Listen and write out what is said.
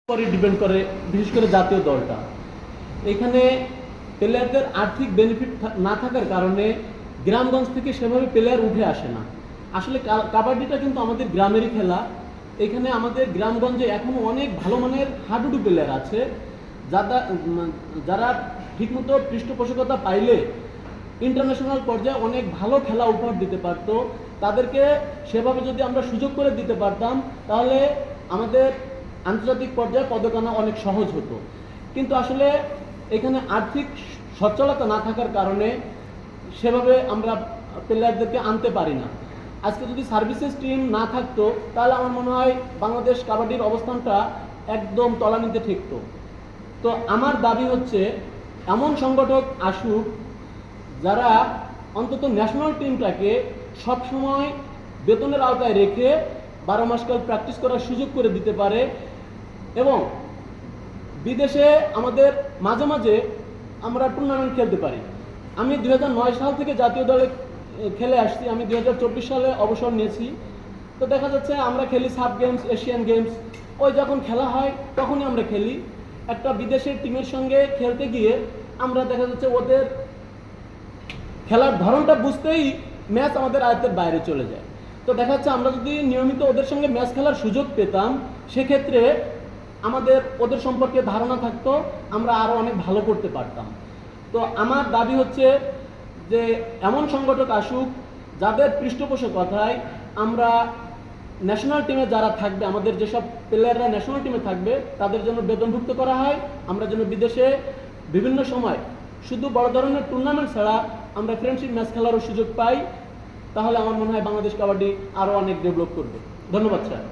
পরে ডিপেন্ড করে, বিশেষ করে জাতীয় দলটা। এখানে প্লেয়ারদের আর্থিক বেনিফিট না থাকার কারণে গ্রামগঞ্জ থেকে সেভাবে প্লেয়ার উঠে আসে না। আসলে কাবাডিটা কিন্তু আমাদের গ্রামেরই খেলা। এখানে আমাদের গ্রামগঞ্জে এখনও অনেক ভালো মানের হাডুডু প্লেয়ার আছে, যারা ঠিকমতো পৃষ্ঠপোষকতা পাইলে ইন্টারন্যাশনাল পর্যায়ে অনেক ভালো খেলা উপহার দিতে পারতো। তাদেরকে সেভাবে যদি আমরা সুযোগ করে দিতে পারতাম, তাহলে আমাদের আন্তর্জাতিক পর্যায়ে পদক আনা অনেক সহজ হতো। কিন্তু আসলে এখানে আর্থিক সচ্ছলতা না থাকার কারণে সেভাবে আমরা প্লেয়ারদেরকে আনতে পারি না। আজকে যদি সার্ভিসেস টিম না থাকতো, তাহলে আমার মনে হয় বাংলাদেশ কাবাডির অবস্থানটা একদম তলানিতে ঠেকতো। তো আমার দাবি হচ্ছে এমন সংগঠক আসুক যারা অন্তত ন্যাশনাল টিমটাকে সবসময় বেতনের আওতায় রেখে 12 মাসকাল প্র্যাকটিস করার সুযোগ করে দিতে পারে, এবং বিদেশে আমাদের মাঝে মাঝে আমরা টুর্নামেন্ট খেলতে পারি। আমি 2009 সাল থেকে জাতীয় দলে খেলে আসছি, আমি 2024 সালে অবসর নিয়েছি। তো দেখা যাচ্ছে আমরা খেলি সাব গেমস, এশিয়ান গেমস, ওই যখন খেলা হয় তখনই আমরা খেলি। একটা বিদেশের টিমের সঙ্গে খেলতে গিয়ে আমরা দেখা যাচ্ছে ওদের খেলার ধরনটা বুঝতেই ম্যাচ আমাদের আয়ত্তের বাইরে চলে যায়। তো দেখা যাচ্ছে আমরা যদি নিয়মিত ওদের সঙ্গে ম্যাচ খেলার সুযোগ পেতাম, সেক্ষেত্রে আমাদের ওদের সম্পর্কে ধারণা থাকতো, আমরা আরও অনেক ভালো করতে পারতাম। তো আমার দাবি হচ্ছে যে এমন সংগঠক আসুক যাদের পৃষ্ঠপোষকতায় আমরা ন্যাশনাল টিমে যারা থাকবে, আমাদের যেসব প্লেয়াররা ন্যাশনাল টিমে থাকবে তাদের জন্য বেতনভুক্ত করা হয়। আমরা যেন বিদেশে বিভিন্ন সময় শুধু বড় ধরনের টুর্নামেন্ট ছাড়া আমরা ফ্রেন্ডশিপ ম্যাচ খেলারও সুযোগ পাই, তাহলে আমার মনে হয় বাংলাদেশ কাবাডি আরও অনেক ডেভেলপ করবে। ধন্যবাদ স্যার।